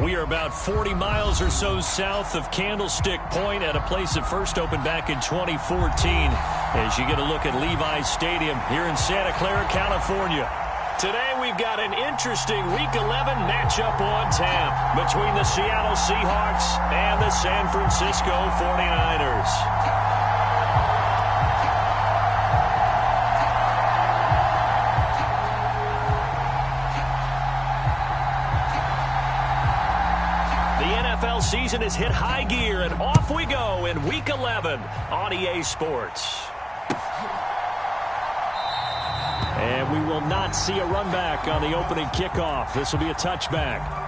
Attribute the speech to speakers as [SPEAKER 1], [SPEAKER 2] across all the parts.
[SPEAKER 1] We are about 40 miles or so south of Candlestick Point at a place that first opened back in 2014 as you get a look at Levi's Stadium here in Santa Clara, California. Today we've got an interesting Week 11 matchup on tap between the Seattle Seahawks and the San Francisco 49'ers. NFL season has hit high gear, and off we go in Week 11 on EA Sports. And we will not see a run back on the opening kickoff. This will be a touchback.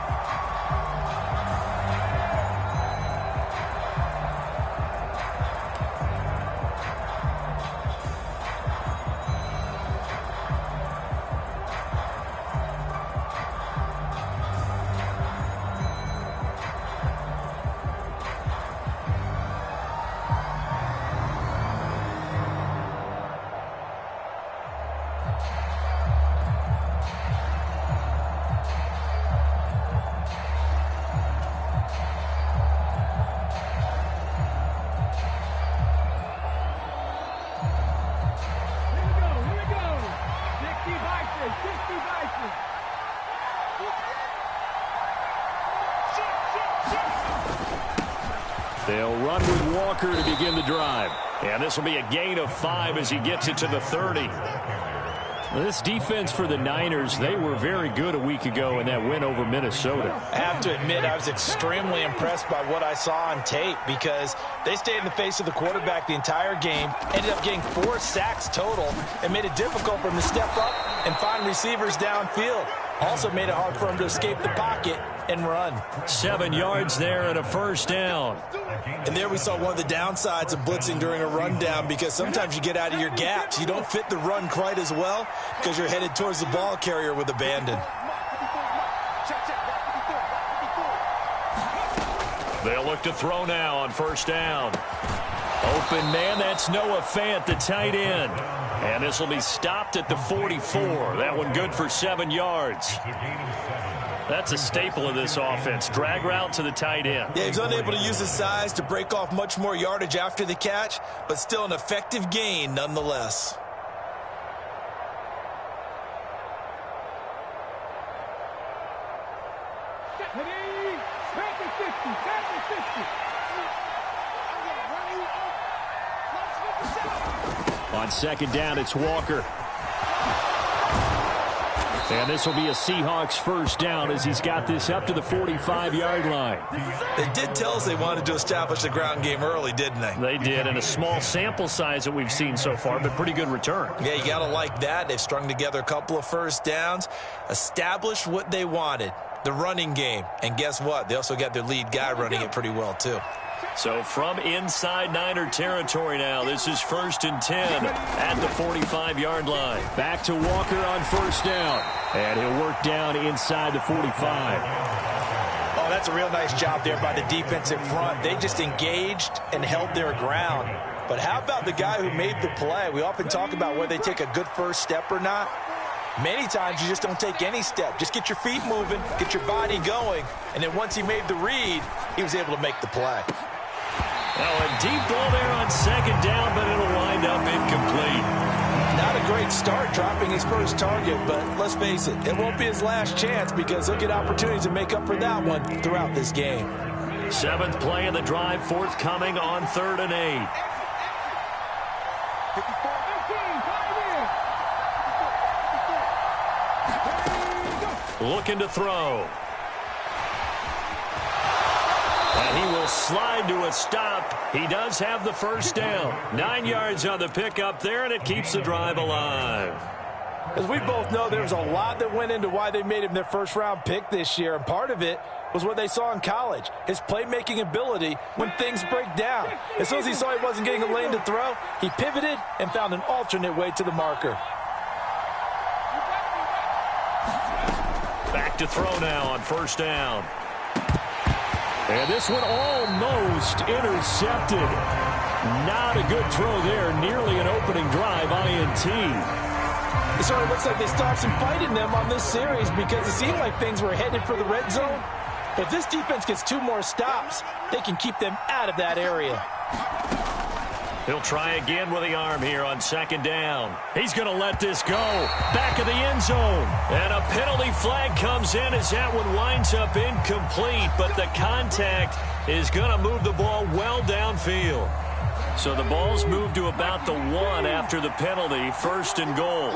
[SPEAKER 1] They'll run with Walker to begin the drive. And this will be a gain of 5 as he gets it to the 30. This defense for the Niners, they were very good a week ago in that win over Minnesota.
[SPEAKER 2] I have to admit, I was extremely impressed by what I saw on tape because they stayed in the face of the quarterback the entire game, ended up getting 4 sacks total, and made it difficult for him to step up and find receivers downfield. Also made it hard for him to escape the pocket and run.
[SPEAKER 1] 7 yards there and a first down.
[SPEAKER 2] And there we saw one of the downsides of blitzing during a rundown because sometimes you get out of your gaps. You don't fit the run quite as well because you're headed towards the ball carrier with abandon.
[SPEAKER 1] They'll look to throw now on first down. Open man, that's Noah Fant, the tight end. And this will be stopped at the 44. That one good for 7 yards. That's a staple of this offense. Drag route to the tight end.
[SPEAKER 2] Yeah, he's unable to use his size to break off much more yardage after the catch, but still an effective gain nonetheless.
[SPEAKER 1] On second down, it's Walker. And this will be a Seahawks first down as he's got this up to the 45-yard line.
[SPEAKER 2] They did tell us they wanted to establish the ground game early, didn't they?
[SPEAKER 1] They did, and a small sample size that we've seen so far, but pretty good return.
[SPEAKER 2] Yeah, you got to like that. They've strung together a couple of first downs, established what they wanted, the running game. And guess what? They also got their lead guy running it pretty well, too.
[SPEAKER 1] So from inside Niner territory now, this is 1st and 10 at the 45-yard line. Back to Walker on first down. And he'll work down inside the 45.
[SPEAKER 2] Oh, that's a real nice job there by the defensive front. They just engaged and held their ground. But how about the guy who made the play? We often talk about whether they take a good first step or not. Many times you just don't take any step. Just get your feet moving, get your body going, and then once he made the read, he was able to make the play.
[SPEAKER 1] Now a deep ball there on second down, but it'll wind up incomplete.
[SPEAKER 2] Not a great start dropping his first target, but let's face it, it won't be his last chance because he'll get opportunities to make up for that one throughout this game.
[SPEAKER 1] 7th play of the drive, forthcoming on 3rd and 8. Looking to throw. And he will slide to a stop. He does have the first down. 9 yards on the pickup there, and it keeps the drive alive.
[SPEAKER 2] As we both know, there was a lot that went into why they made him their first-round pick this year, and part of it was what they saw in college, his playmaking ability when things break down. As soon as he saw he wasn't getting a lane to throw, he pivoted and found an alternate way to the marker.
[SPEAKER 1] Back to throw now on first down. And this one almost intercepted. Not a good throw there. Nearly an opening drive INT.
[SPEAKER 2] It sort of looks like they stopped some fight in them on this series because it seemed like things were headed for the red zone. But if this defense gets 2 more stops, they can keep them out of that area.
[SPEAKER 1] He'll try again with the arm here on 2nd down. He's going to let this go. Back of the end zone. And a penalty flag comes in as that one winds up incomplete. But the contact is going to move the ball well downfield. So the ball's moved to about the 1 after the penalty. 1st and goal.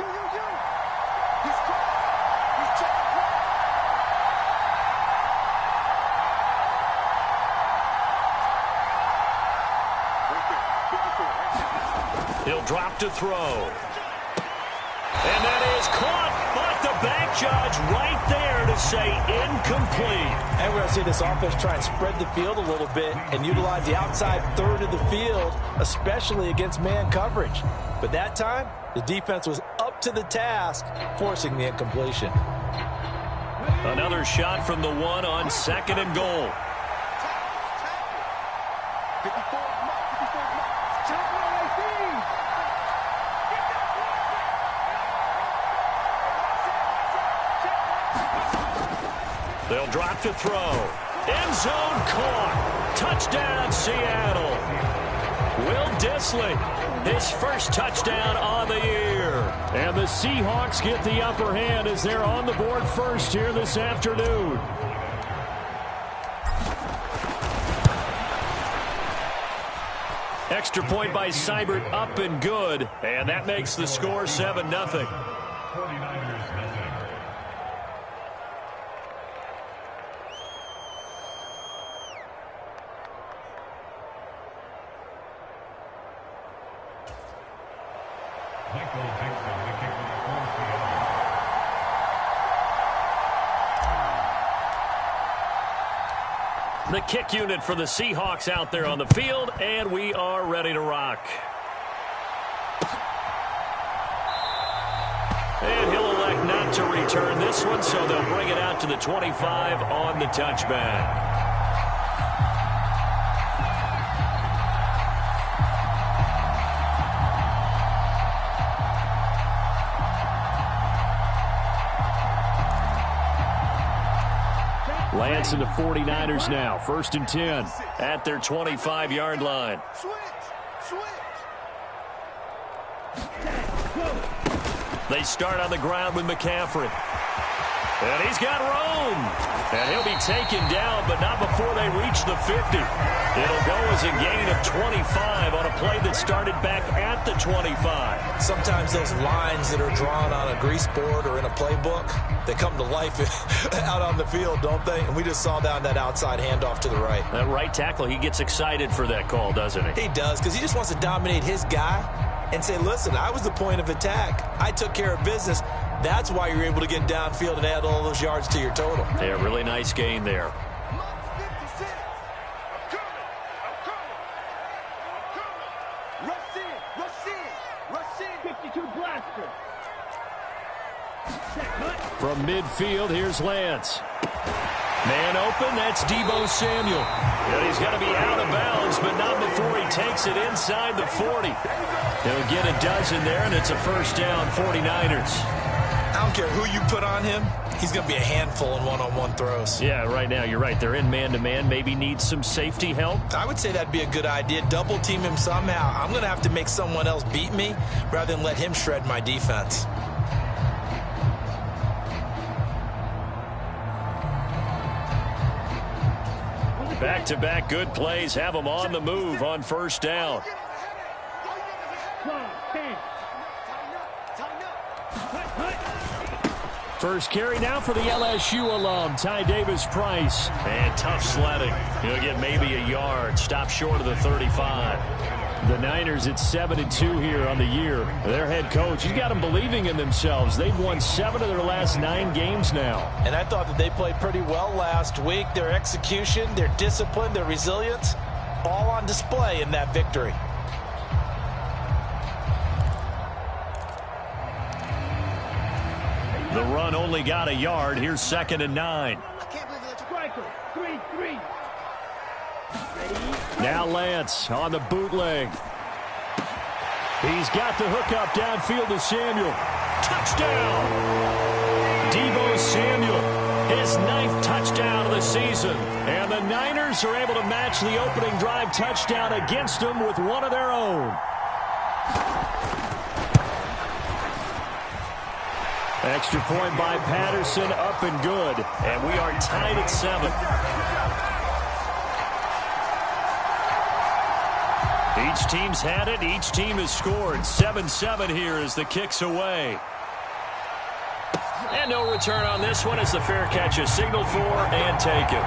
[SPEAKER 1] He'll drop to throw. And that is caught, but the back judge right there to say incomplete.
[SPEAKER 2] And we're going to see this offense try and spread the field a little bit and utilize the outside third of the field, especially against man coverage. But that time, the defense was up to the task, forcing the incompletion.
[SPEAKER 1] Another shot from the 1 on 2nd and goal. They'll drop to throw. End zone caught. Touchdown, Seattle. Will Dissly, his first touchdown on the year. And the Seahawks get the upper hand as they're on the board first here this afternoon. Extra point by Seibert, up and good. And that makes the score 7-0. The kick unit for the Seahawks out there on the field, and we are ready to rock. And he'll elect not to return this one, so they'll bring it out to the 25 on the touchback. Lance and the 49'ers now. 1st and 10 at their 25-yard line. They start on the ground with McCaffrey. And he's got room. And he'll be taken down, but not before they reach the 50. It'll go as a gain of 25 on a play that started back at the 25.
[SPEAKER 2] Sometimes those lines that are drawn on a grease board or in a playbook, they come to life out on the field, don't they? And we just saw down that outside handoff to the right.
[SPEAKER 1] That right tackle, he gets excited for that call, doesn't he?
[SPEAKER 2] He does, because he just wants to dominate his guy and say, listen, I was the point of attack. I took care of business. That's why you're able to get downfield and add all those yards to your total.
[SPEAKER 1] Yeah, really nice gain there. From midfield, here's Lance. Man open, that's Deebo Samuel. And he's got to be out of bounds, but not before he takes it inside the 40. He'll get a dozen there, and it's a 1st down, 49'ers.
[SPEAKER 2] I don't care who you put on him. He's going to be a handful in one-on-one throws.
[SPEAKER 1] Yeah, right now, you're right. They're in man-to-man. Maybe need some safety help.
[SPEAKER 2] I would say that'd be a good idea. Double team him somehow. I'm going to have to make someone else beat me rather than let him shred my defense.
[SPEAKER 1] Back-to-back good plays have them on the move on 1st down. First carry now for the LSU alum, Ty Davis-Price. And tough sledding. He'll get maybe a yard. Stop short of the 35. The Niners at 7-2 here on the year. Their head coach, he's got them believing in themselves. They've won 7 of their last 9 games now.
[SPEAKER 2] And I thought that they played pretty well last week. Their execution, their discipline, their resilience, all on display in that victory.
[SPEAKER 1] The run only got a yard. Here's 2nd and 9. Now Lance on the bootleg. He's got the hook up downfield to Samuel. Touchdown! Deebo Samuel, his 9th touchdown of the season. And the Niners are able to match the opening drive touchdown against them with one of their own. Extra point by Patterson, up and good. And we are tied at 7. Each team's had it. Each team has scored. 7-7 here as the kick's away. And no return on this one as the fair catch is signaled for and taken.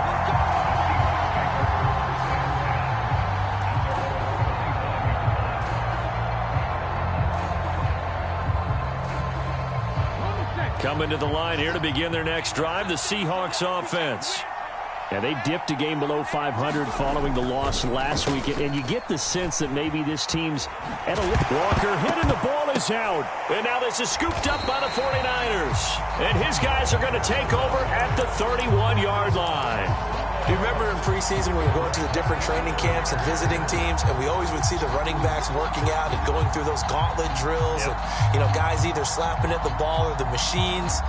[SPEAKER 1] Coming to the line here to begin their next drive, the Seahawks offense. Yeah, they dipped a game below 500 following the loss last week, and you get the sense that maybe this team's at a Walker hit and the ball is out. And now this is scooped up by the 49'ers. And his guys are going to take over at the 31-yard line.
[SPEAKER 2] Do you remember in preseason when we were going to the different training camps and visiting teams, and we always would see the running backs working out and going through those gauntlet drills, and, you know, guys either slapping at the ball or the machines.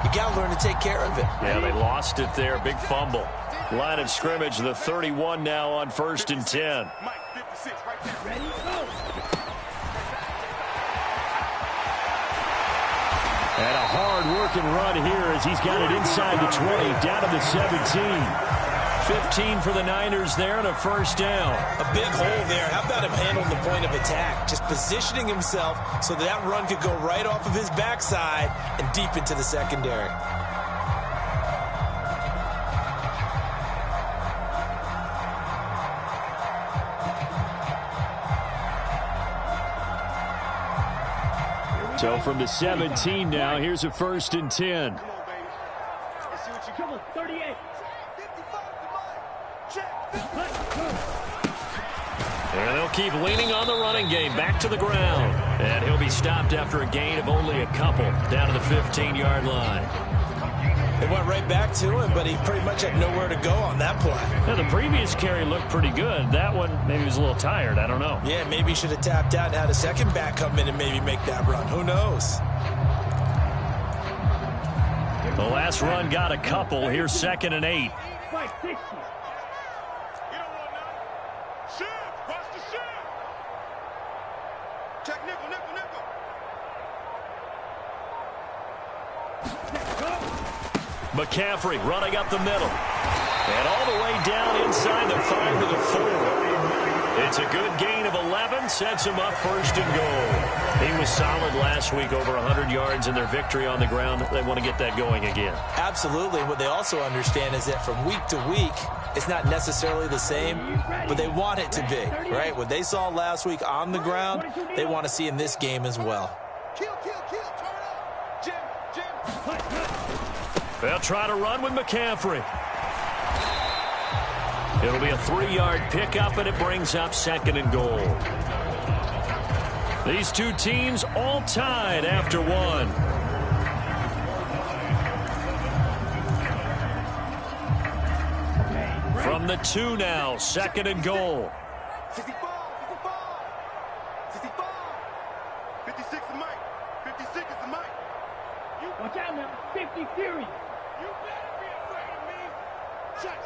[SPEAKER 2] You got to learn to take care of it.
[SPEAKER 1] Yeah, they lost it there. Big fumble. Line of scrimmage, the 31 now on 1st and 10. And a hard-working run here as he's got it inside the 20, down to the 17. 15 for the Niners there and a first down.
[SPEAKER 2] A big hole there. How about him handling the point of attack? Just positioning himself so that run could go right off of his backside and deep into the secondary.
[SPEAKER 1] So from the 17 now, here's a 1st and 10. And they'll keep leaning on the running game. Back to the ground. And he'll be stopped after a gain of only a couple. Down to the 15-yard line.
[SPEAKER 2] They went right back to him, but he pretty much had nowhere to go on that play.
[SPEAKER 1] Now, the previous carry looked pretty good. That one, maybe he was a little tired. I don't know.
[SPEAKER 2] Yeah, maybe he should have tapped out and had a second back come in and maybe make that run. Who knows?
[SPEAKER 1] The last run got a couple. Here's 2nd and 8. McCaffrey running up the middle. And all the way down inside the 5 to the 4. It's a good gain of 11. Sets him up 1st and goal. He was solid last week, over 100 yards in their victory on the ground. They want to get that going again.
[SPEAKER 2] Absolutely. What they also understand is that from week to week, it's not necessarily the same, but they want it to be, right? What they saw last week on the ground, they want to see in this game as well.
[SPEAKER 1] They'll try to run with McCaffrey. It'll be a 3-yard pickup, and it brings up 2nd and goal. These two teams all tied after one. From the 2 now, 2nd and goal.
[SPEAKER 3] 56 is Mike. 56 is the Mike. Watch out now. 50 Fury. You better be afraid of me. Check.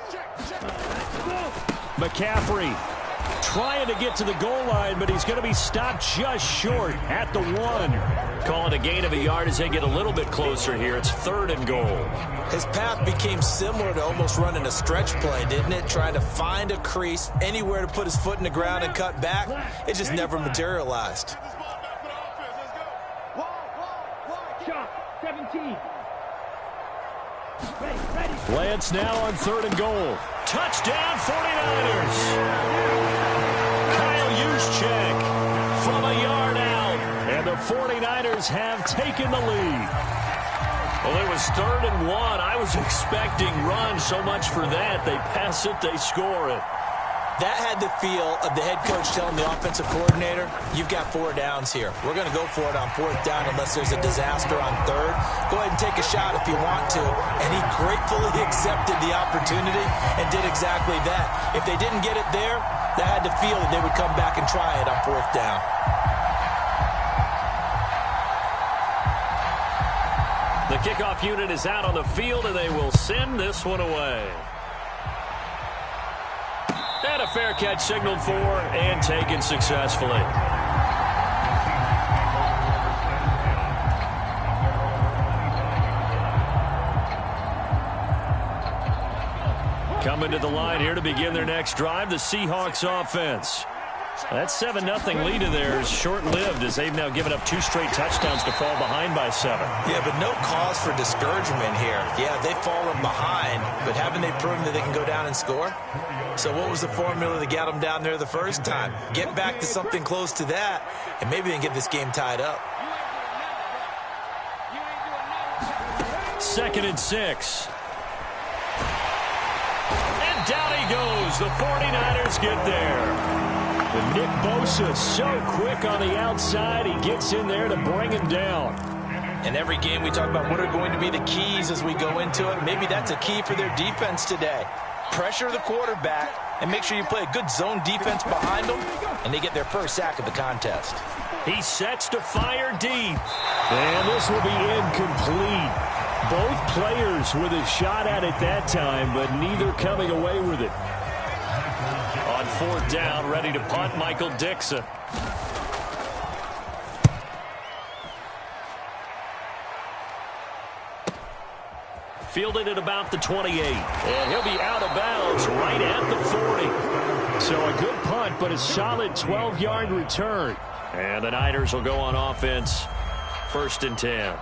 [SPEAKER 1] McCaffrey trying to get to the goal line, but he's going to be stopped just short at the 1. Calling a gain of a yard as they get a little bit closer here. It's 3rd and goal.
[SPEAKER 2] His path became similar to almost running a stretch play, didn't it? Trying to find a crease, anywhere to put his foot in the ground and cut back. It just never materialized.
[SPEAKER 3] Shot. 17.
[SPEAKER 1] Lance now on 3rd and goal. Touchdown 49ers. Kyle Juszczyk from a yard out. And the 49ers have taken the lead. Well, it was 3rd and 1. I was expecting run. So much for that. They pass it, they score it.
[SPEAKER 2] That had the feel of the head coach telling the offensive coordinator, you've got 4 downs here. We're going to go for it on 4th down unless there's a disaster on 3rd. Go ahead and take a shot if you want to. And he gratefully accepted the opportunity and did exactly that. If they didn't get it there, that had the feel that they would come back and try it on 4th down.
[SPEAKER 1] The kickoff unit is out on the field, and they will send this one away. And a fair catch signaled for and taken successfully. Coming to the line here to begin their next drive, the Seahawks offense. That 7-0 lead of theirs short-lived as they've now given up 2 straight touchdowns to fall behind by 7.
[SPEAKER 2] Yeah, but no cause for discouragement here. Yeah, they've fallen behind, but haven't they proven that they can go down and score? So what was the formula that got them down there the first time? Get back to something close to that, and maybe they can get this game tied up.
[SPEAKER 1] 2nd and 6. And down he goes. The 49ers get there. And Nick Bosa so quick on the outside. He gets in there to bring him down.
[SPEAKER 2] In every game we talk about what are going to be the keys as we go into it. Maybe that's a key for their defense today. Pressure the quarterback and make sure you play a good zone defense behind them, and they get their first sack of the contest.
[SPEAKER 1] He sets to fire deep. And this will be incomplete. Both players with a shot at it that time, but neither coming away with it. On 4th down, ready to punt, Michael Dixon. Fielded at about the 28. And he'll be out of bounds right at the 40. So a good punt, but a solid 12-yard return. And the Niners will go on offense. 1st and 10.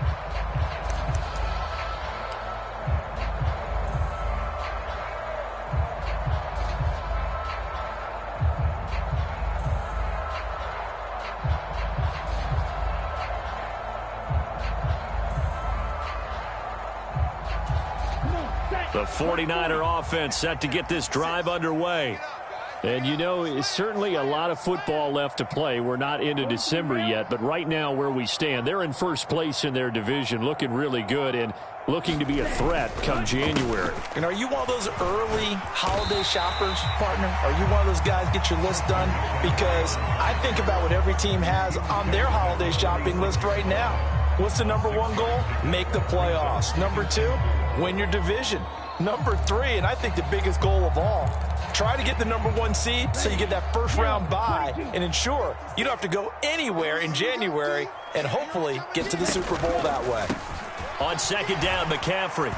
[SPEAKER 1] The 49er offense set to get this drive underway. And, you know, it's certainly a lot of football left to play. We're not into December yet, but right now where we stand, they're in first place in their division, looking really good and looking to be a threat come January.
[SPEAKER 2] And are you one of those early holiday shoppers, partner? Are you one of those guys get your list done? Because I think about what every team has on their holiday shopping list right now. What's the number 1 goal? Make the playoffs. Number 2, win your division. Number 3, and I think the biggest goal of all, try to get the number 1 seed so you get that first-round bye and ensure you don't have to go anywhere in January and hopefully get to the Super Bowl that way.
[SPEAKER 1] On 2nd down, McCaffrey.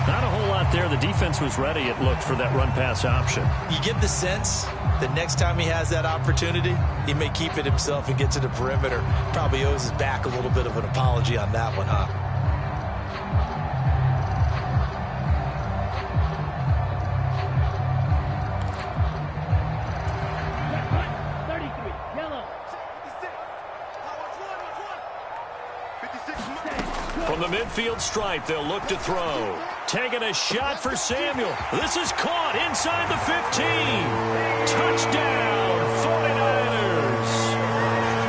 [SPEAKER 1] Not a whole lot there. The defense was ready, it looked, for that run-pass option.
[SPEAKER 2] You get the sense that next time he has that opportunity, he may keep it himself and get to the perimeter. Probably owes his back a little bit of an apology on that one, huh?
[SPEAKER 1] From the midfield stripe, they'll look to throw. Taking a shot for Samuel. This is caught inside the 15. Touchdown, 49ers.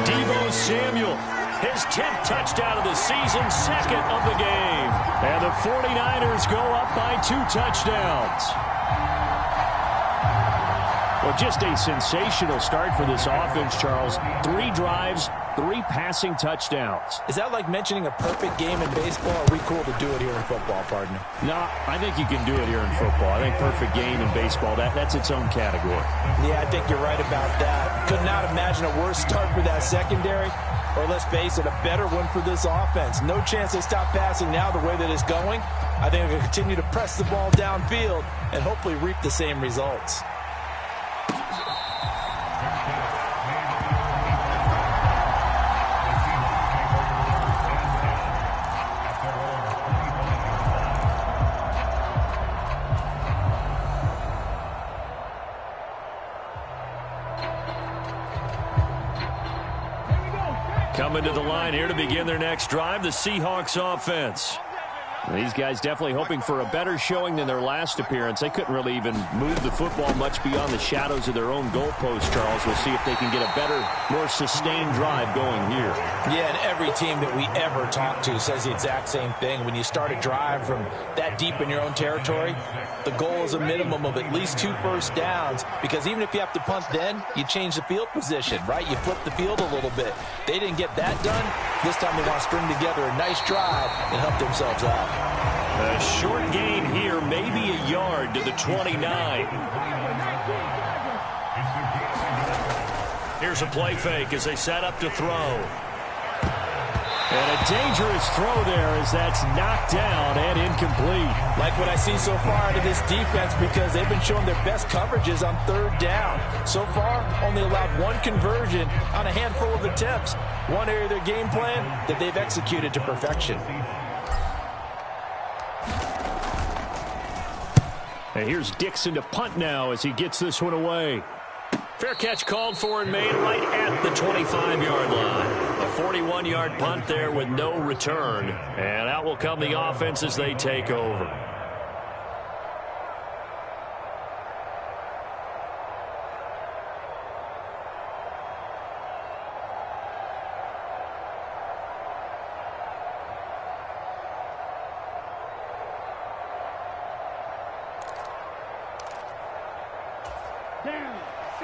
[SPEAKER 1] Deebo Samuel, his 10th touchdown of the season, 2nd of the game. And the 49ers go up by 2 touchdowns. Well, just a sensational start for this offense, Charles. 3 drives, 3 passing touchdowns.
[SPEAKER 2] Is that like mentioning a perfect game in baseball? Or are we cool to do it here in football, partner?
[SPEAKER 1] No, I think you can do it here in football. I think perfect game in baseball, that's its own category.
[SPEAKER 2] Yeah, I think you're right about that. Could not imagine a worse start for that secondary. Or let's face it, a better one for this offense. No chance they stop passing now the way that it's going. I think they're going to continue to press the ball downfield and hopefully reap the same results.
[SPEAKER 1] Coming to the line here to begin their next drive, the Seahawks offense. These guys definitely hoping for a better showing than their last appearance. They couldn't really even move the football much beyond the shadows of their own goalpost, Charles. We'll see if they can get a better, more sustained drive going here.
[SPEAKER 2] Yeah, and every team that we ever talk to says the exact same thing. When you start a drive from that deep in your own territory, the goal is a minimum of at least 2 first downs, because even if you have to punt then, you change the field position, right? You flip the field a little bit. They didn't get that done. This time they want to string together a nice drive and help themselves out.
[SPEAKER 1] A short gain here, maybe a yard to the 29. Here's a play fake as they set up to throw. And a dangerous throw there as that's knocked down and incomplete.
[SPEAKER 2] Like what I see so far out of this defense, because they've been showing their best coverages on third down. So far, only allowed one conversion on a handful of attempts. One area of their game plan that they've executed to perfection.
[SPEAKER 1] And here's Dixon to punt now as he gets this one away. Fair catch called for and made right at the 25-yard line. A 41-yard punt there with no return. And out will come the offense as they take over.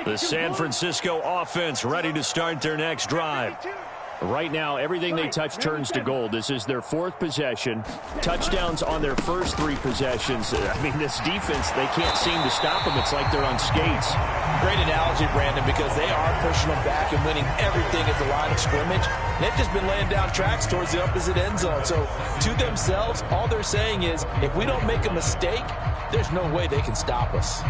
[SPEAKER 1] The San Francisco offense ready to start their next drive. Right now, everything they touch turns to gold. This is their fourth possession. Touchdowns on their first three possessions. I mean, this defense, they can't seem to stop them. It's like they're on skates.
[SPEAKER 2] Great analogy, Brandon, because they are pushing them back and winning everything at the line of scrimmage. They've just been laying down tracks towards the opposite end zone. So, to themselves, all they're saying is, if we don't make a mistake, there's no way they can stop us.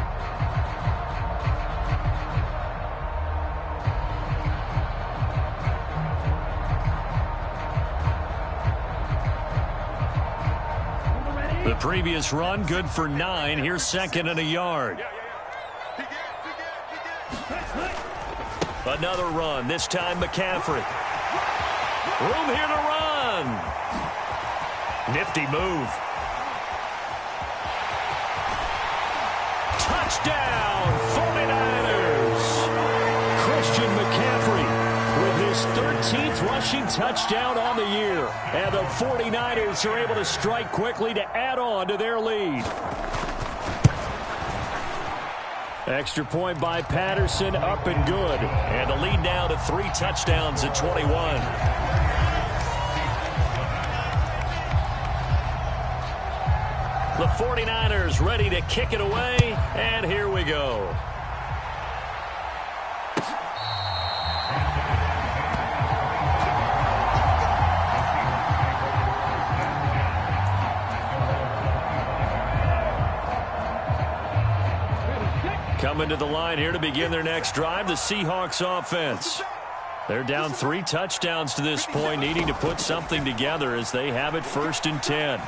[SPEAKER 1] The previous run, good for 9. Here's second and a yard. Another run, this time McCaffrey. Room here to run. Nifty move. Touchdown, 49ers. Christian McCaffrey with his 13th rushing touchdown on the year. And the 49ers are able to strike quickly to add on to their lead. Extra point by Patterson, up and good. And the lead now to 3 touchdowns at 21. The 49ers ready to kick it away, and here we go. Coming to the line here to begin their next drive, the Seahawks offense. They're down 3 touchdowns to this point, needing to put something together as they have it 1st and 10.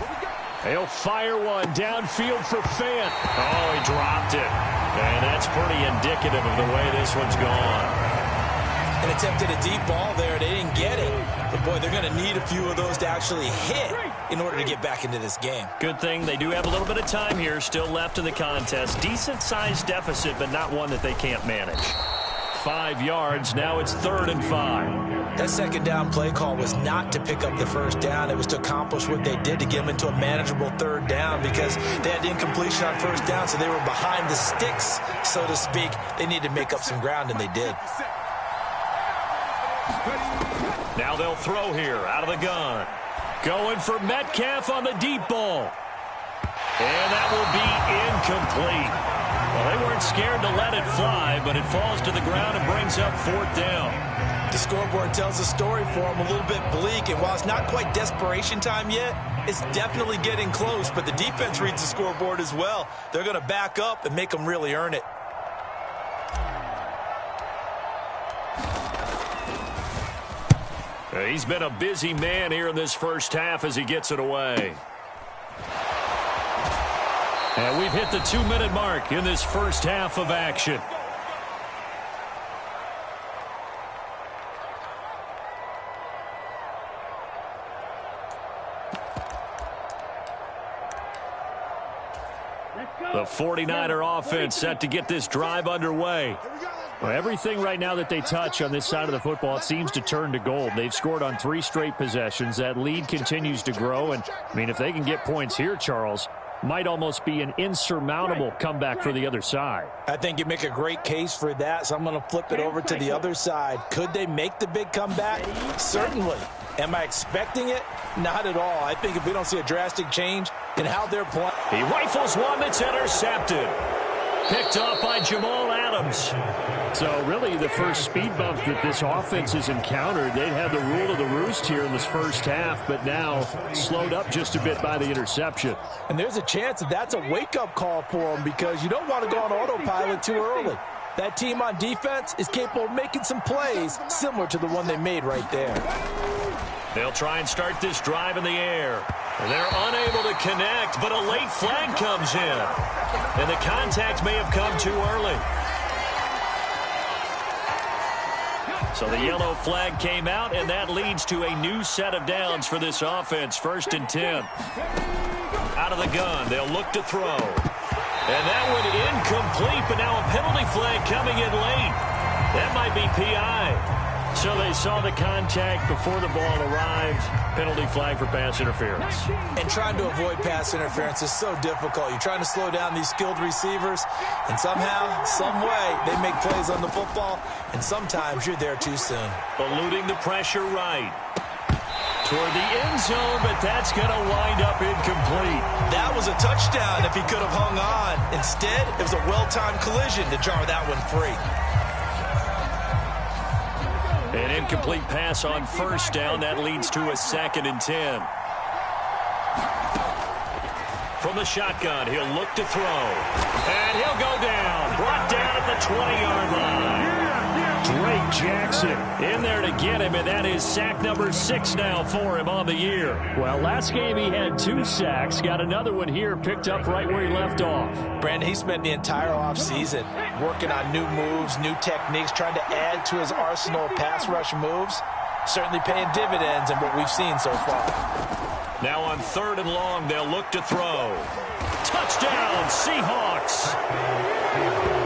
[SPEAKER 1] They'll fire one downfield for Fant. Oh, he dropped it. And that's pretty indicative of the way this one's gone.
[SPEAKER 2] And attempted a deep ball there. They didn't get it. But, boy, they're going to need a few of those to actually hit in order to get back into this game.
[SPEAKER 1] Good thing they do have a little bit of time here still left in the contest. Decent-sized deficit, but not one that they can't manage. 5 yards. Now it's 3rd and 5.
[SPEAKER 2] That second down play call was not to pick up the first down. It was to accomplish what they did to get them into a manageable 3rd down because they had incompletion on first down, so they were behind the sticks, so to speak. They needed to make up some ground, and they did.
[SPEAKER 1] Now they'll throw here out of the gun. Going for Metcalf on the deep ball. And that will be incomplete. Well, they weren't scared to let it fly, but it falls to the ground and brings up 4th down.
[SPEAKER 2] The scoreboard tells a story for them, a little bit bleak, and while it's not quite desperation time yet, it's definitely getting close, but the defense reads the scoreboard as well. They're going to back up and make them really earn it.
[SPEAKER 1] He's been a busy man here in this first half as he gets it away. And we've hit the 2-minute mark in this first half of action. The 49er offense set to get this drive underway. Well, everything right now that they touch on this side of the football, it seems to turn to gold. They've scored on 3 straight possessions. That lead continues to grow. And, I mean, if they can get points here, Charles, might almost be an insurmountable comeback for the other side.
[SPEAKER 2] I think you make a great case for that, so I'm going to flip it over to the other side. Could they make the big comeback? Certainly. Am I expecting it? Not at all. I think if we don't see a drastic change in how they're playing.
[SPEAKER 1] He rifles one that's intercepted. Picked off by Jamal Adams.
[SPEAKER 4] So really the first speed bump that this offense has encountered, they'd have the rule of the roost here in this first half, but now slowed up just a bit by the interception.
[SPEAKER 2] And there's a chance that that's a wake-up call for them because you don't want to go on autopilot too early. That team on defense is capable of making some plays similar to the one they made right there.
[SPEAKER 1] They'll try and start this drive in the air. They're unable to connect, but a late flag comes in. And the contact may have come too early. So the yellow flag came out, and that leads to a new set of downs for this offense. 1st and 10. Out of the gun, they'll look to throw. And that one incomplete, but now a penalty flag coming in late. That might be PI. So they saw the contact before the ball arrived. Penalty flag for pass interference.
[SPEAKER 2] And trying to avoid pass interference is so difficult. You're trying to slow down these skilled receivers, and somehow, some way, they make plays on the football, and sometimes you're there too soon.
[SPEAKER 1] Eluding the pressure right. Toward the end zone, but that's going to wind up incomplete.
[SPEAKER 2] That was a touchdown if he could have hung on. Instead, it was a well-timed collision to jar that one free.
[SPEAKER 1] An incomplete pass on 1st down. That leads to a 2nd and 10. From the shotgun, he'll look to throw. And he'll go down. Brought down at the 20-yard line.
[SPEAKER 4] Drake Jackson
[SPEAKER 1] in there to get him, and that is sack number 6 now for him on the year.
[SPEAKER 4] Well, last game he had 2 sacks. Got another one here, picked up right where he left off.
[SPEAKER 2] Brandon, he spent the entire offseason working on new moves, new techniques, trying to add to his arsenal of pass rush moves. Certainly paying dividends in what we've seen so far.
[SPEAKER 1] Now on 3rd and long, they'll look to throw. Touchdown, Seahawks.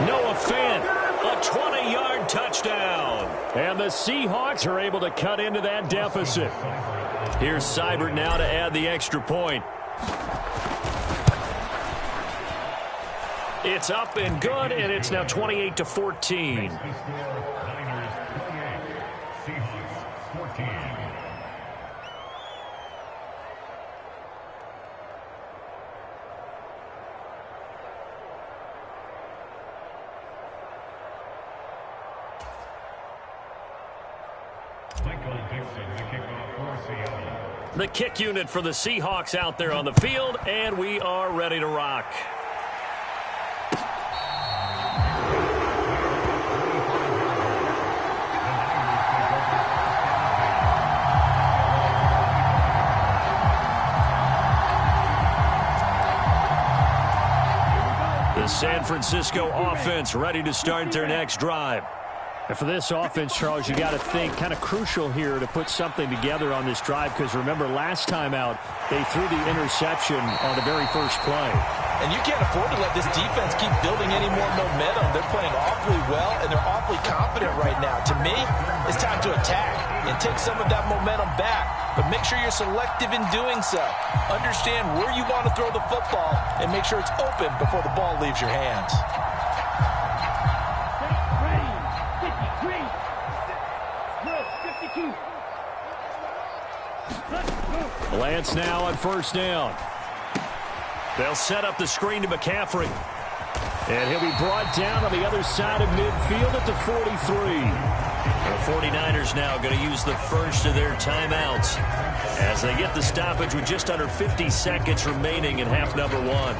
[SPEAKER 1] Noah Fant, a 20-yard touchdown.
[SPEAKER 4] And the Seahawks are able to cut into that deficit.
[SPEAKER 1] Here's Seibert now to add the extra point. It's up and good, and it's now 28-14. The kick unit for the Seahawks out there on the field, and we are ready to rock. The San Francisco offense ready to start their next drive.
[SPEAKER 4] And for this offense, Charles, you got to think kind of crucial here to put something together on this drive, because remember last time out they threw the interception on the very first play.
[SPEAKER 2] And you can't afford to let this defense keep building any more momentum. They're playing awfully well, and they're awfully confident right now. To me, it's time to attack and take some of that momentum back. But make sure you're selective in doing so. Understand where you want to throw the football and make sure it's open before the ball leaves your hands.
[SPEAKER 4] Lance now on 1st down.
[SPEAKER 1] They'll set up the screen to McCaffrey.
[SPEAKER 4] And he'll be brought down on the other side of midfield at the 43.
[SPEAKER 1] The 49'ers now going to use the first of their timeouts as they get the stoppage with just under 50 seconds remaining in half number 1.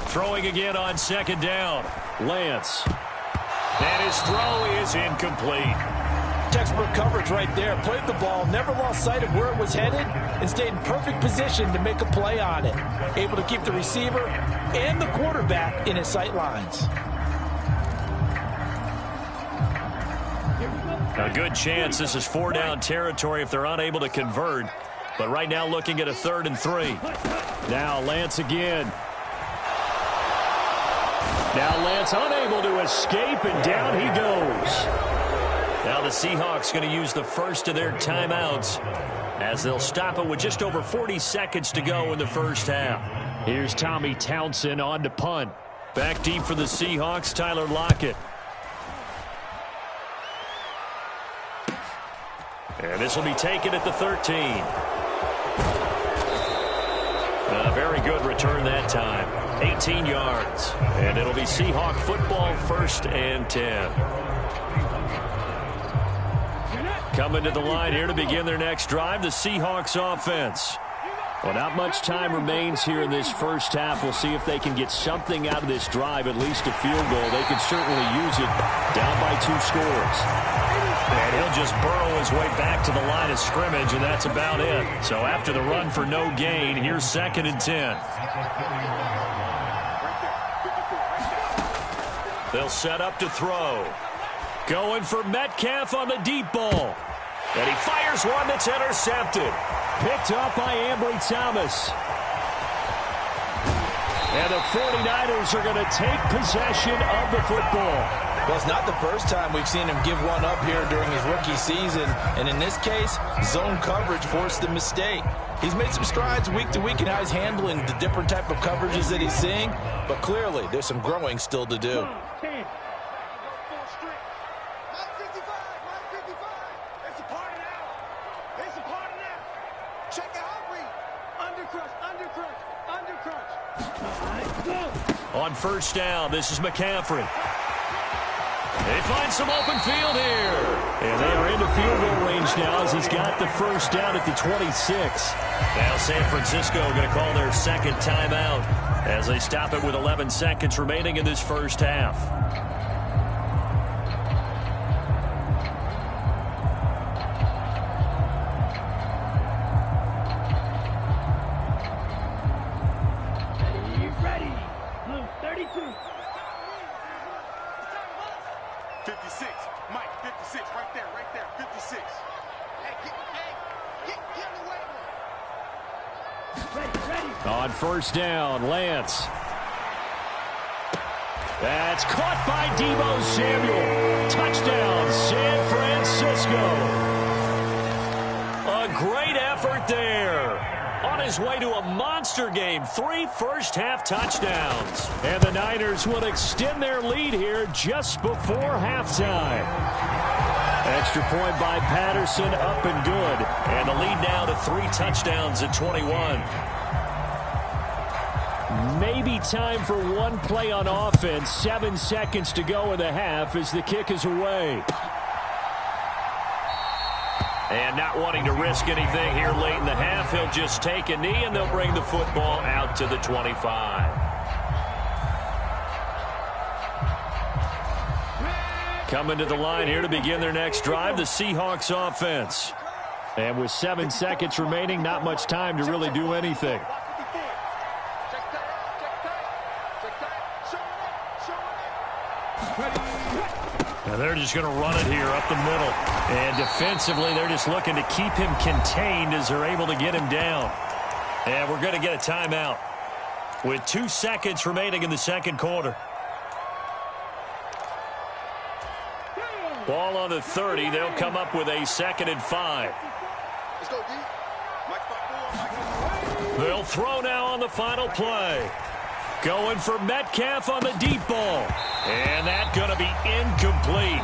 [SPEAKER 1] Throwing again on 2nd down.
[SPEAKER 4] Lance.
[SPEAKER 1] And his throw is incomplete.
[SPEAKER 2] Textbook coverage right there. Played the ball, never lost sight of where it was headed, and stayed in perfect position to make a play on it. Able to keep the receiver and the quarterback in his sight lines.
[SPEAKER 1] A good chance this is 4-down territory if they're unable to convert. But right now looking at a 3rd and 3.
[SPEAKER 4] Now Lance again. Now Lance unable to escape, and down he goes.
[SPEAKER 1] Now the Seahawks going to use the first of their timeouts as they'll stop it with just over 40 seconds to go in the first half.
[SPEAKER 4] Here's Tommy Townsend on to punt.
[SPEAKER 1] Back deep for the Seahawks, Tyler Lockett. And this will be taken at the 13. A very good return that time. 18 yards. And it'll be Seahawk football, 1st and 10. Coming to the line here to begin their next drive, the Seahawks offense.
[SPEAKER 4] Well, not much time remains here in this first half. We'll see if they can get something out of this drive, at least a field goal. They could certainly use it down by 2 scores.
[SPEAKER 1] And he'll just burrow his way back to the line of scrimmage, and that's about it. So after the run for no gain, here's 2nd and 10. They'll set up to throw. Going for Metcalf on the deep ball. And he fires one that's intercepted.
[SPEAKER 4] Picked up by Ambry Thomas. And the 49ers are going to take possession of the football.
[SPEAKER 2] Well, it's not the first time we've seen him give one up here during his rookie season. And in this case, zone coverage forced the mistake. He's made some strides week to week in how he's handling the different type of coverages that he's seeing. But clearly, there's some growing still to do.
[SPEAKER 1] On first down, this is McCaffrey. They find some open field here.
[SPEAKER 4] And they are into field goal range now as he's got the first down at the 26.
[SPEAKER 1] Now San Francisco going to call their 2nd timeout as they stop it with 11 seconds remaining in this first half.
[SPEAKER 4] On first down, Lance. That's caught by Deebo Samuel. Touchdown, San Francisco.
[SPEAKER 1] A great effort there. On his way to a monster game. 3 first-half touchdowns.
[SPEAKER 4] And the Niners will extend their lead here just before halftime. Extra point by Patterson, up and good.
[SPEAKER 1] And the lead now to 3 touchdowns at 21.
[SPEAKER 4] Maybe time for one play on offense. 7 seconds to go in the half as the kick is away.
[SPEAKER 1] And not wanting to risk anything here late in the half, he'll just take a knee and they'll bring the football out to the 25. Coming to the line here to begin their next drive, the Seahawks offense.
[SPEAKER 4] And with 7 seconds remaining, not much time to really do anything.
[SPEAKER 1] Now they're just going to run it here up the middle. And defensively, they're just looking to keep him contained as they're able to get him down. And we're going to get a timeout with 2 seconds remaining in the second quarter. Ball on the 30. They'll come up with a 2nd and 5.
[SPEAKER 3] Let's go, D.
[SPEAKER 1] They'll throw now on the final play. Going for Metcalf on the deep ball. And that's going to be incomplete.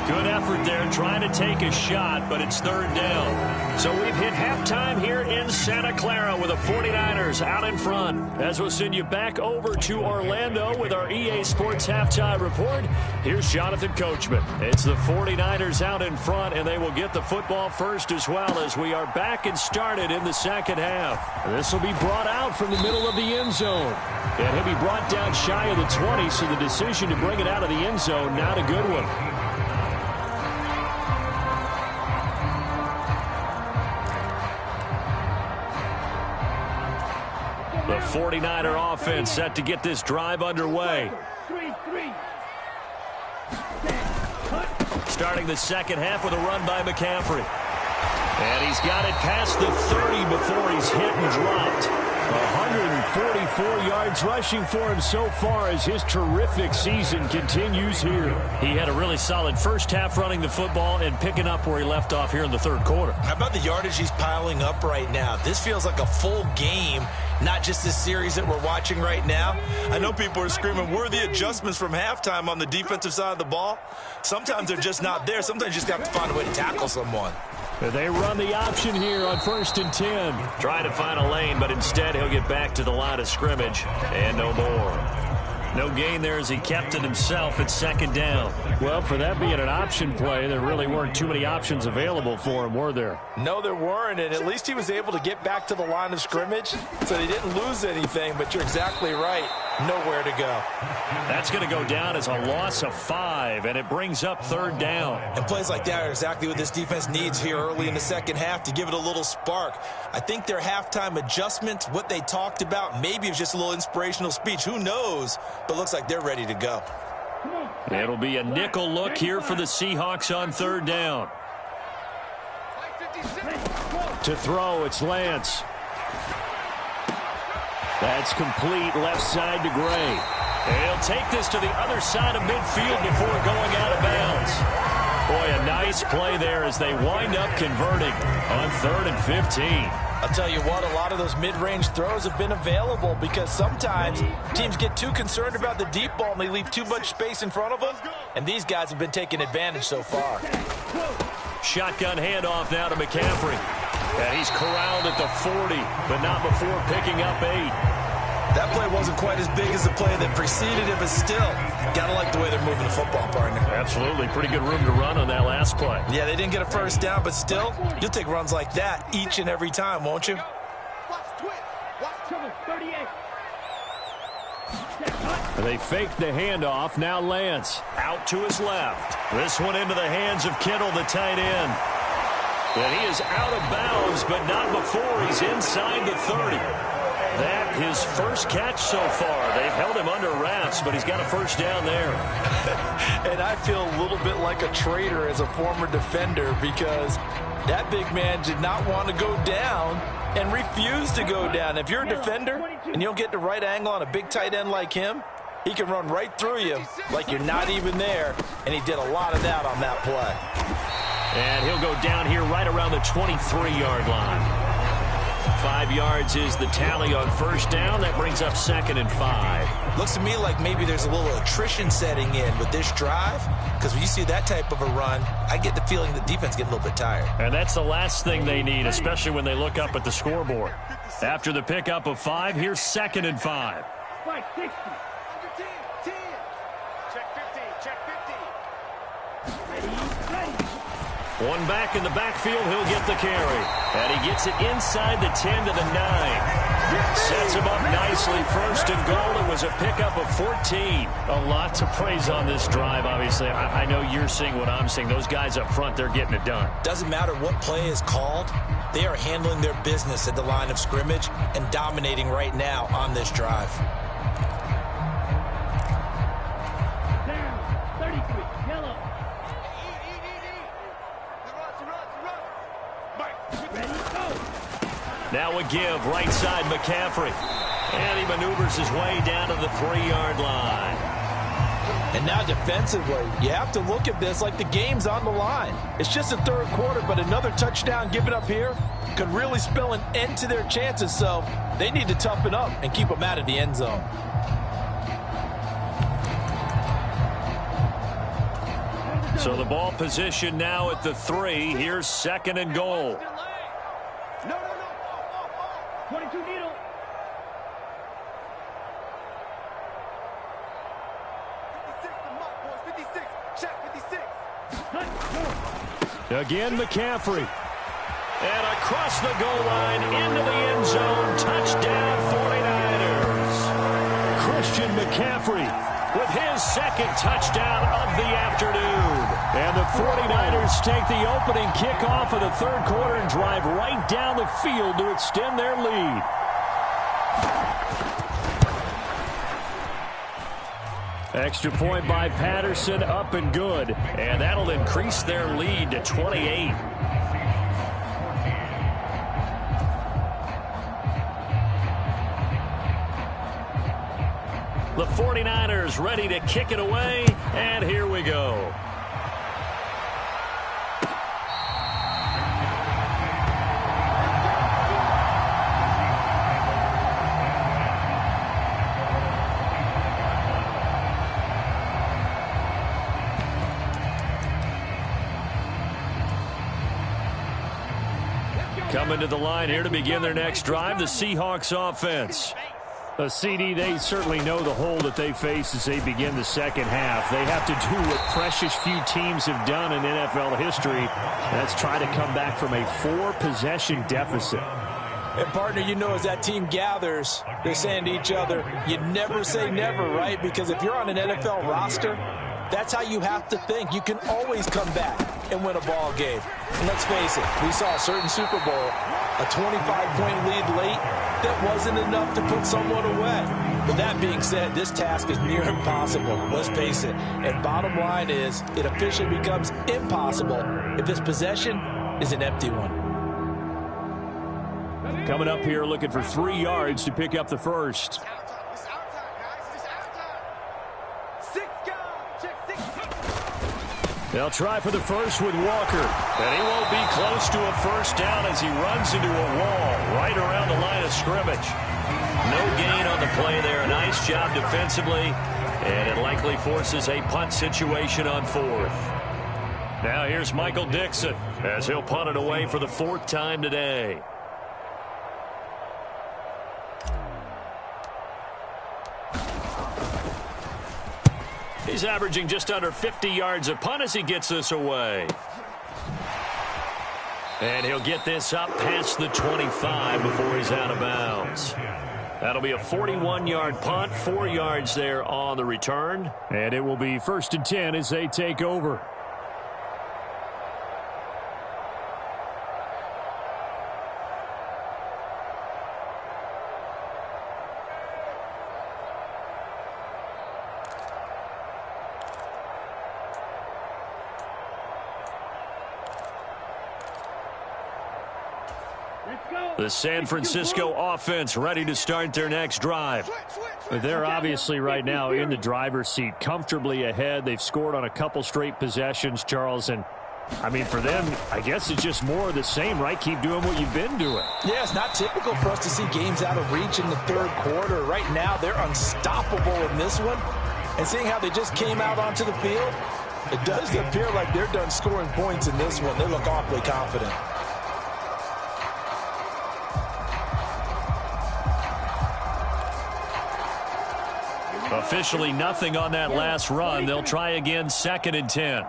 [SPEAKER 1] Good effort there trying to take a shot, but it's 3rd down. So we've hit halftime here in Santa Clara with the 49ers out in front. As we'll send you back over to Orlando with our EA Sports Halftime Report, here's Jonathan Coachman. It's the 49ers out in front, and they will get the football first as well as we are back and started in the second half.
[SPEAKER 4] This will be brought out from the middle of the end zone. And he'll be brought down shy of the 20, so the decision to bring it out of the end zone, not a good one.
[SPEAKER 1] The 49er offense set to get this drive underway. Starting the second half with a run by McCaffrey. And he's got it past the 30 before he's hit and dropped.
[SPEAKER 4] 144 yards rushing for him so far as his terrific season continues here.
[SPEAKER 1] He had a really solid first half running the football and picking up where he left off here in the third quarter.
[SPEAKER 2] How about the yardage he's piling up right now? This feels like a full game, not just this series that we're watching right now. I know people are screaming, where are the adjustments from halftime on the defensive side of the ball? Sometimes they're just not there. Sometimes you just have to find a way to tackle someone.
[SPEAKER 4] They run the option here on 1st and 10.
[SPEAKER 1] Trying to find a lane, but instead he'll get back to the line of scrimmage and no more. No gain there as he kept it himself at 2nd down.
[SPEAKER 4] Well, for that being an option play, there really weren't too many options available for him, were there?
[SPEAKER 2] No, there weren't, and at least he was able to get back to the line of scrimmage, so he didn't lose anything, but you're exactly right. Nowhere to go.
[SPEAKER 1] That's going to go down as a loss of 5, and it brings up 3rd down.
[SPEAKER 2] And plays like that are exactly what this defense needs here early in the second half to give it a little spark. I think their halftime adjustments, what they talked about, maybe it was just a little inspirational speech. Who knows? But looks like they're ready to go.
[SPEAKER 1] It'll be a nickel look here for the Seahawks on 3rd down.
[SPEAKER 4] To throw, it's Lance. That's complete left side to Gray.
[SPEAKER 1] He'll take this to the other side of midfield before going out of bounds. Boy, a nice play there as they wind up converting on 3rd and 15.
[SPEAKER 2] I'll tell you what, a lot of those mid-range throws have been available because sometimes teams get too concerned about the deep ball and they leave too much space in front of them, and these guys have been taking advantage so far.
[SPEAKER 1] Shotgun handoff now to McCaffrey. And he's corralled at the 40, but not before picking up 8.
[SPEAKER 2] That play wasn't quite as big as the play that preceded it, but still, gotta like the way they're moving the football, partner.
[SPEAKER 1] Absolutely. Pretty good room to run on that last play.
[SPEAKER 2] Yeah, they didn't get a first down, but still, you'll take runs like that each and every time, won't you?
[SPEAKER 4] They faked the handoff. Now Lance.
[SPEAKER 1] Out to his left. This one into the hands of Kittle, the tight end. And he is out of bounds, but not before he's inside the 30. That his first catch so far. They've held him under wraps, but he's got a first down there.
[SPEAKER 2] And I feel a little bit like a traitor as a former defender because that big man did not want to go down and refused to go down. If you're a defender and you don't get the right angle on a big tight end like him, he can run right through you like you're not even there, and he did a lot of that on that play.
[SPEAKER 1] And he'll go down here right around the 23-yard line. 5 yards is the tally on first down. That brings up 2nd and 5.
[SPEAKER 2] Looks to me like maybe there's a little attrition setting in with this drive, because when you see that type of a run, I get the feeling the defense getting a little bit tired.
[SPEAKER 1] And that's the last thing they need, especially when they look up at the scoreboard. After the pickup of 5, here's 2nd and 5.
[SPEAKER 3] Spike 60. 10. Check 15. Check 15. Ready.
[SPEAKER 1] One back in the backfield, he'll get the carry. And he gets it inside the 10 to the 9. Sets him up nicely. 1st and goal. It was a pickup of 14.
[SPEAKER 4] A lot to praise on this drive, obviously. I know you're seeing what I'm seeing. Those guys up front, they're getting it done.
[SPEAKER 2] Doesn't matter what play is called. They are handling their business at the line of scrimmage and dominating right now on this drive.
[SPEAKER 3] Down. 33. Yellow.
[SPEAKER 1] Now a give, right side McCaffrey. And he maneuvers his way down to the 3-yard line.
[SPEAKER 2] And now defensively, you have to look at this like the game's on the line. It's just the 3rd quarter, but another touchdown given up here could really spell an end to their chances, so they need to toughen up and keep them out of the end zone.
[SPEAKER 1] So the ball position now at the 3. Here's 2nd and goal.
[SPEAKER 3] 22 needle. 56 the mark, boys. 56. Check 56.
[SPEAKER 4] Again, McCaffrey.
[SPEAKER 1] And across the goal line into the end zone. Touchdown 49ers.
[SPEAKER 4] Christian McCaffrey
[SPEAKER 1] with his 2nd touchdown of the afternoon.
[SPEAKER 4] And the 49ers take the opening kickoff of the 3rd quarter and drive right down the field to extend their lead. Extra point by Patterson, up and good.
[SPEAKER 1] And that'll increase their lead to 28. The 49ers ready to kick it away, and here we go. Coming to the line here to begin their next drive, the Seahawks offense.
[SPEAKER 4] CD, they certainly know the hole that they face as they begin the second half. They have to do what precious few teams have done in NFL history. That's try to come back from a 4-possession deficit.
[SPEAKER 2] And, partner, you know, as that team gathers, they're saying to each other, you never say never, right? Because if you're on an NFL roster, that's how you have to think. You can always come back and win a ball game. And let's face it, we saw a certain Super Bowl, a 25-point lead late, that wasn't enough to put someone away. But that being said, this task is near impossible. Let's face it. And bottom line is, it officially becomes impossible if this possession is an empty one.
[SPEAKER 4] Coming up here looking for 3 yards to pick up the first.
[SPEAKER 1] They'll try for the first with Walker. And he won't be close to a first down as he runs into a wall right around the line of scrimmage. No gain on the play there. Nice job defensively. And it likely forces a punt situation on 4th. Now here's Michael Dixon as he'll punt it away for the 4th time today. He's averaging just under 50 yards a punt as he gets this away. And he'll get this up past the 25 before he's out of bounds. That'll be a 41-yard punt, 4 yards there on the return.
[SPEAKER 4] And it will be 1st and 10 as they take over.
[SPEAKER 1] The San Francisco offense ready to start their next drive.
[SPEAKER 4] They're obviously right now in the driver's seat, comfortably ahead. They've scored on a couple straight possessions, Charles. And, I mean, for them, I guess it's just more of the same, right? Keep doing what you've been doing.
[SPEAKER 2] Yeah, it's not typical for us to see games out of reach in the 3rd quarter. Right now, they're unstoppable in this one. And seeing how they just came out onto the field, it does appear like they're done scoring points in this one. They look awfully confident.
[SPEAKER 1] Officially nothing on that last run. They'll try again, 2nd and 10.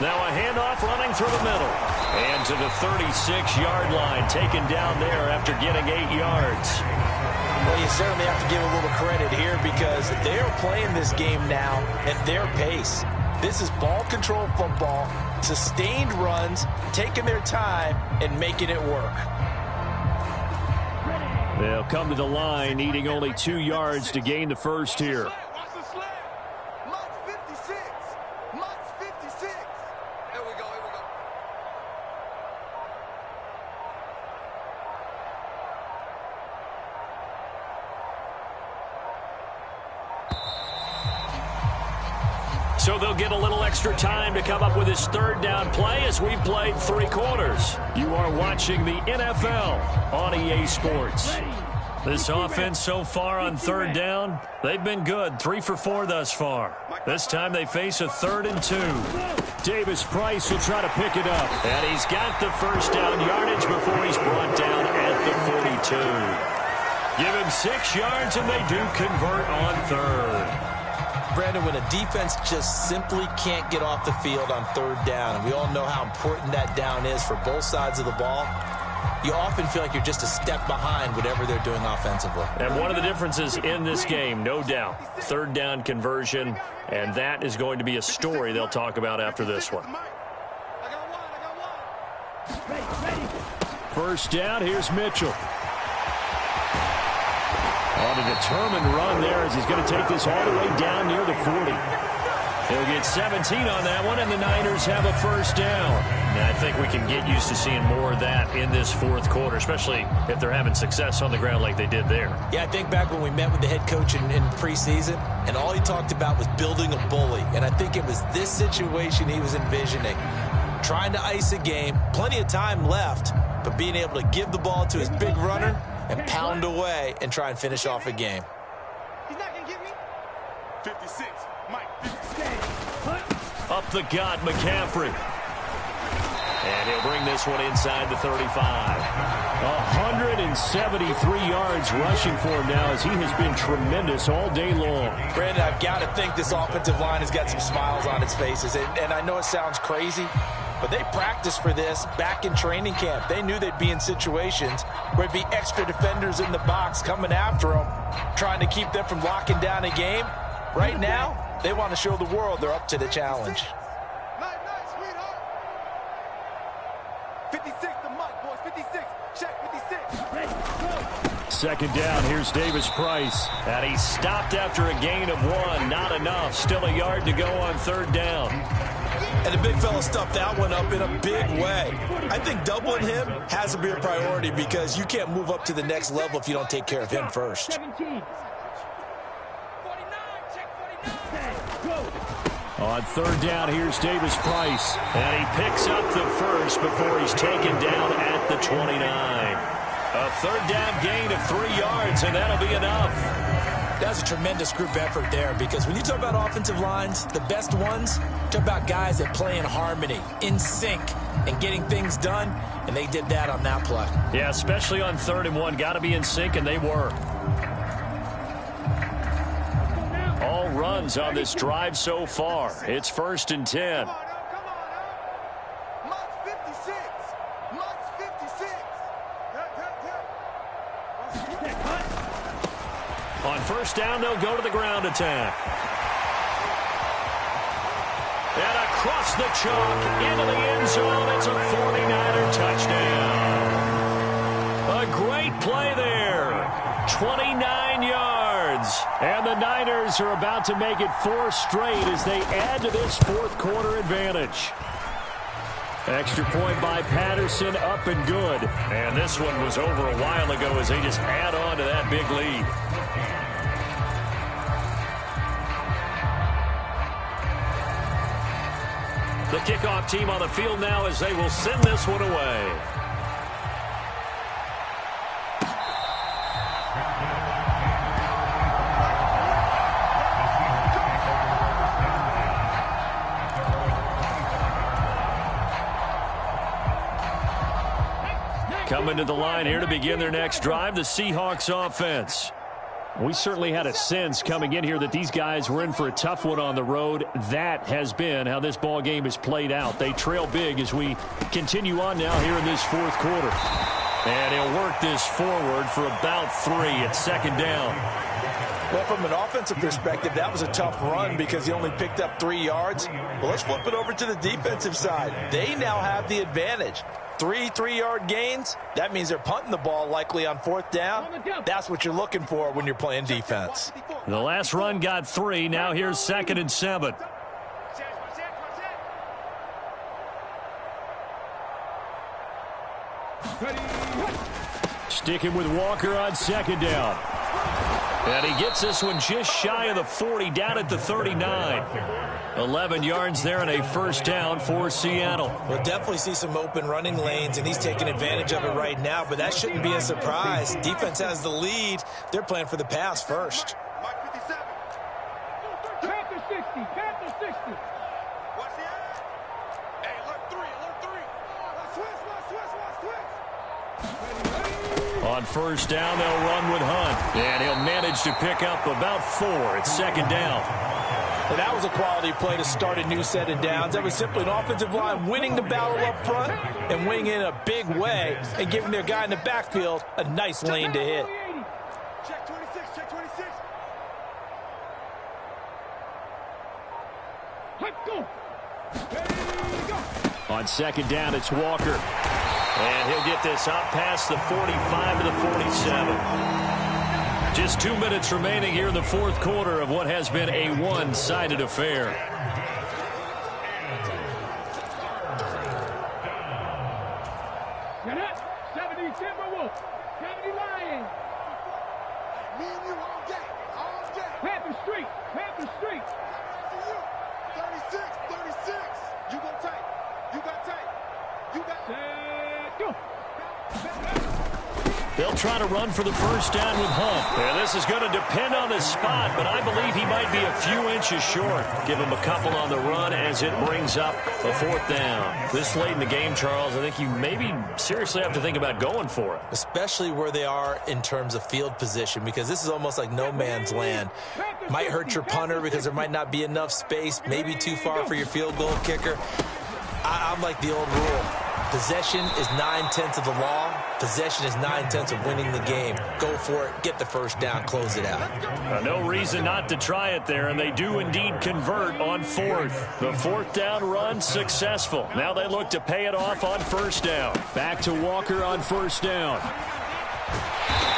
[SPEAKER 1] Now a handoff running through the middle. And to the 36-yard line, taken down there after getting 8 yards.
[SPEAKER 2] Well, you certainly have to give a little credit here because they're playing this game now at their pace. This is ball control football, sustained runs, taking their time, and making it work.
[SPEAKER 4] They'll come to the line, needing only 2 yards to gain the first here.
[SPEAKER 1] So they'll get a little extra time to come up with his 3rd down play as we've played 3 quarters. You are watching the NFL on EA Sports. This offense so far on 3rd down, they've been good. 3 for 4 thus far. This time they face a 3rd and 2.
[SPEAKER 4] Davis Price will try to pick it up.
[SPEAKER 1] And he's got the first down yardage before he's brought down at the 42. Give him 6 yards and they do convert on 3rd.
[SPEAKER 2] Brandon, when a defense just simply can't get off the field on 3rd down, and we all know how important that down is for both sides of the ball, you often feel like you're just a step behind whatever they're doing offensively.
[SPEAKER 1] And one of the differences in this game, no doubt, 3rd down conversion, and that is going to be a story they'll talk about after this one.
[SPEAKER 4] First down, here's Mitchell. On a determined run there as he's going to take this all the way down near the 40.
[SPEAKER 1] He'll get 17 on that one, and the Niners have a first down. And I think we can get used to seeing more of that in this fourth quarter, especially if they're having success on the ground like they did there.
[SPEAKER 2] Yeah, I think back when we met with the head coach in preseason, and all he talked about was building a bully. And I think it was this situation he was envisioning. Trying to ice a game, plenty of time left, but being able to give the ball to his big runner and pound away and try and finish off a game.
[SPEAKER 3] He's not going to get me. 56. Mike, 56.
[SPEAKER 1] Up the gut, McCaffrey. And he'll bring this one inside the 35.
[SPEAKER 4] 173 yards rushing for him now as he has been tremendous all day long.
[SPEAKER 2] Brandon, I've got to think this offensive line has got some smiles on its faces. And I know it sounds crazy, but they practiced for this back in training camp. They knew they'd be in situations where it'd be extra defenders in the box coming after them, trying to keep them from locking down a game. Right now, they want to show the world they're up to the challenge.
[SPEAKER 3] Nice, sweetheart. 56 to Mike, boys. 56. Check 56.
[SPEAKER 4] Second down, here's Davis Price.
[SPEAKER 1] And he stopped after a gain of 1. Not enough. Still a yard to go on third down.
[SPEAKER 2] And the big fella stuffed that one up in a big way. I think doubling him has to be a priority because you can't move up to the next level if you don't take care of him first.
[SPEAKER 3] 17.
[SPEAKER 4] On third down, here's Davis Price.
[SPEAKER 1] And he picks up the first before he's taken down at the 29. A third down gain of 3 yards, and that'll be enough.
[SPEAKER 2] That's a tremendous group effort there because when you talk about offensive lines, the best ones, talk about guys that play in harmony, in sync, and getting things done, and they did that on that play.
[SPEAKER 1] Yeah, especially on 3rd and 1. Got to be in sync, and they were. All runs on this drive so far. It's 1st and 10.
[SPEAKER 3] Come on, Mike's 56. Mike's 56.
[SPEAKER 1] On 1st down, they'll go to the ground attack. And across the chalk, into the end zone, it's a 49er touchdown. A great play there. 29 yards. And the Niners are about to make it 4 straight as they add to this fourth quarter advantage. Extra point by Patterson, up and good. And this one was over a while ago as they just add on to that big lead. The kickoff team on the field now as they will send this one away. Coming to the line here to begin their next drive, the Seahawks offense.
[SPEAKER 4] We certainly had a sense coming in here that these guys were in for a tough one on the road. That has been how this ball game has played out. They trail big as we continue on now here in this fourth quarter.
[SPEAKER 1] And he'll work this forward for about 3 at 2nd down.
[SPEAKER 2] Well, from an offensive perspective, that was a tough run because he only picked up 3 yards. Well, let's flip it over to the defensive side. They now have the advantage. 3 3-yard gains, that means they're punting the ball likely on 4th down. That's what you're looking for when you're playing defense.
[SPEAKER 1] The last run got 3. Now here's 2nd and 7.
[SPEAKER 4] Sticking with Walker on 2nd down.
[SPEAKER 1] And he gets this one just shy of the 40, down at the 39. 11 yards there and a 1st down for Seattle.
[SPEAKER 2] We'll definitely see some open running lanes, and he's taking advantage of it right now, but that shouldn't be a surprise. Defense has the lead. They're playing for the pass first.
[SPEAKER 3] Mike 57. Panther 60. Panther 60. Watch the eye. Hey, alert 3. Alert 3. Watch,
[SPEAKER 1] On 1st down, they'll run with Hunt. And he'll manage to pick up about 4 at 2nd down.
[SPEAKER 2] Well, that was a quality play to start a new set of downs. That was simply an offensive line winning the battle up front and winning in a big way and giving their guy in the backfield a nice lane to hit.
[SPEAKER 3] check 26. Check 26. Let's go. Ready, go.
[SPEAKER 4] On 2nd down, it's Walker.
[SPEAKER 1] And he'll get this up past the 45 to the 47. Just 2 minutes remaining here in the fourth quarter of what has been a one-sided affair.
[SPEAKER 3] You're not 70 Timberwolves, 70 Lions. Me and you all day, all day. Panther Street, Panther Street. 36, 36. You go tight. You got tight. You got set, go.
[SPEAKER 1] They'll try to run for the first down with Hunt. And this is going to depend on his spot, but I believe he might be a few inches short. Give him a couple on the run as it brings up a fourth down. This late in the game, Charles, I think you maybe seriously have to think about going for it.
[SPEAKER 2] Especially where they are in terms of field position, because this is almost like no man's land. Might hurt your punter because there might not be enough space, maybe too far for your field goal kicker. I'm like the old rule. Possession is 9/10 of the law. Possession is 9/10 of winning the game. Go for it. Get the first down. Close it out.
[SPEAKER 1] No reason not to try it there, and they do indeed convert on fourth. The fourth down run successful. Now they look to pay it off on first down. Back to Walker on first down.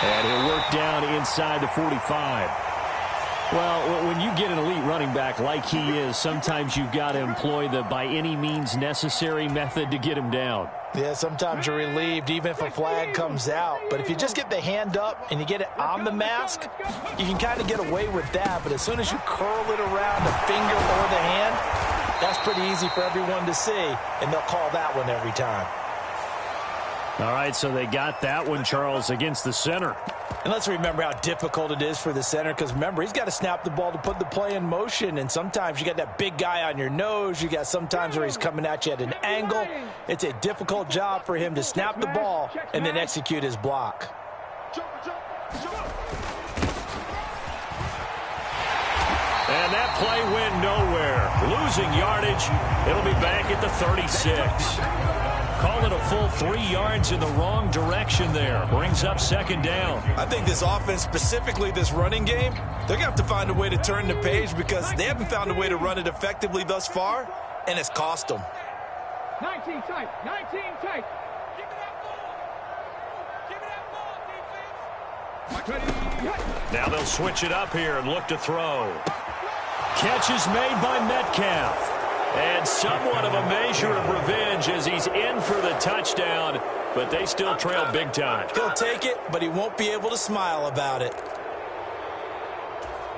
[SPEAKER 1] And he'll work down inside the 45. Well, when you get an elite running back like he is, sometimes you've got to employ the by any means necessary method to get him down.
[SPEAKER 2] Yeah, sometimes you're relieved even if a flag comes out. But if you just get the hand up and you get it on the mask, you can kind of get away with that. But as soon as you curl it around the finger or the hand, that's pretty easy for everyone to see, and they'll call that one every time.
[SPEAKER 1] All right, so they got that one, Charles, against the center.
[SPEAKER 2] And let's remember how difficult it is for the center, because remember, he's got to snap the ball to put the play in motion, and sometimes you got that big guy on your nose. You got sometimes where he's coming at you at an angle. It's a difficult job for him to snap the ball and then execute his block.
[SPEAKER 1] And that play went nowhere. Losing yardage. It'll be back at the 36. Call it a full 3 yards in the wrong direction there. Brings up second down.
[SPEAKER 2] I think this offense, specifically this running game, they're going to have to find a way to turn the page because they haven't found a way to run it effectively thus far, and it's cost them.
[SPEAKER 3] 19 tight, 19 tight.
[SPEAKER 1] Now they'll switch it up here and look to throw. Catch is made by Metcalf. And somewhat of a measure of revenge as he's in for the touchdown, but they still trail big time.
[SPEAKER 2] He'll take it, but he won't be able to smile about it.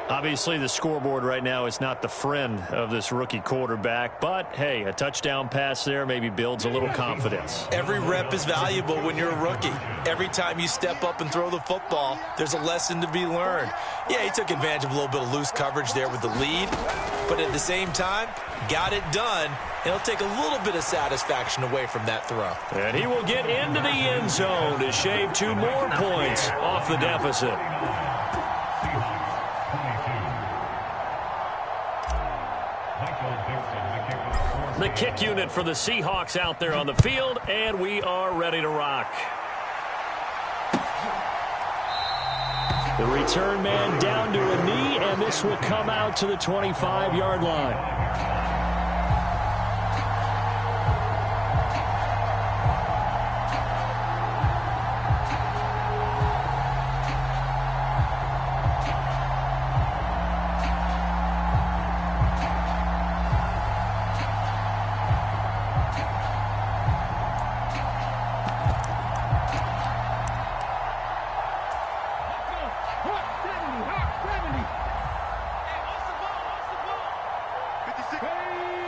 [SPEAKER 1] Obviously, the scoreboard right now is not the friend of this rookie quarterback, but, hey, a touchdown pass there maybe builds a little confidence.
[SPEAKER 2] Every rep is valuable when you're a rookie. Every time you step up and throw the football, there's a lesson to be learned. Yeah, he took advantage of a little bit of loose coverage there with the lead, but at the same time, got it done. It'll take a little bit of satisfaction away from that throw.
[SPEAKER 1] And he will get into the end zone to shave 2 more points off the deficit. The kick unit for the Seahawks out there on the field, and we are ready to rock. The return man down to a knee, and this will come out to the 25-yard line.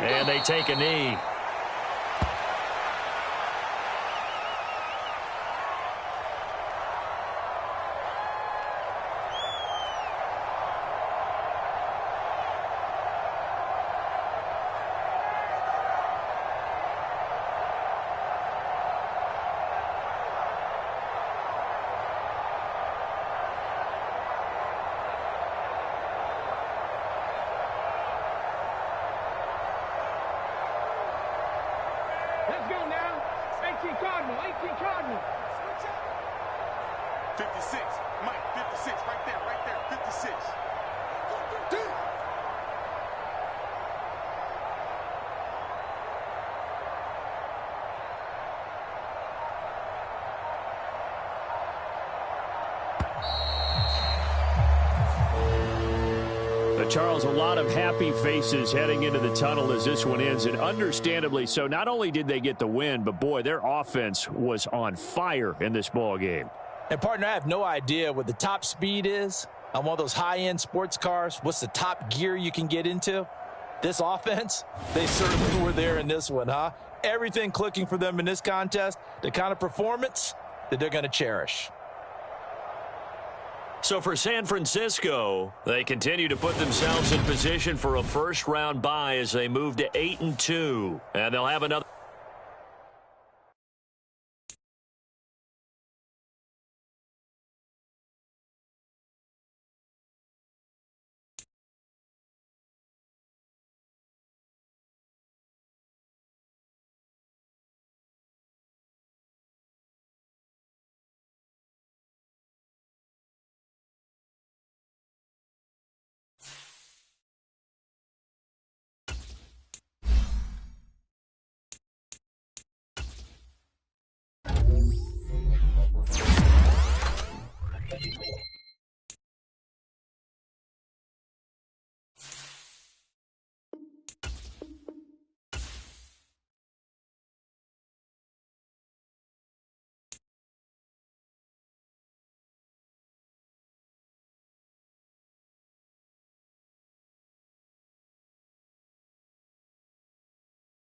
[SPEAKER 1] And they take a knee.
[SPEAKER 3] Let's go now. 18 Cardinal, 18 Cardinal.
[SPEAKER 5] 56, Mike, 56, right there, 56.
[SPEAKER 4] Charles, a lot of happy faces heading into the tunnel as this one ends, and understandably so. Not only did they get the win, but, boy, their offense was on fire in this ball game.
[SPEAKER 2] And, partner, I have no idea what the top speed is on one of those high-end sports cars. What's the top gear you can get into? This offense, they certainly were there in this one, huh? Everything clicking for them in this contest, the kind of performance that they're going to cherish.
[SPEAKER 1] So for San Francisco, they continue to put themselves in position for a first-round bye as they move to 8-2. And they'll have another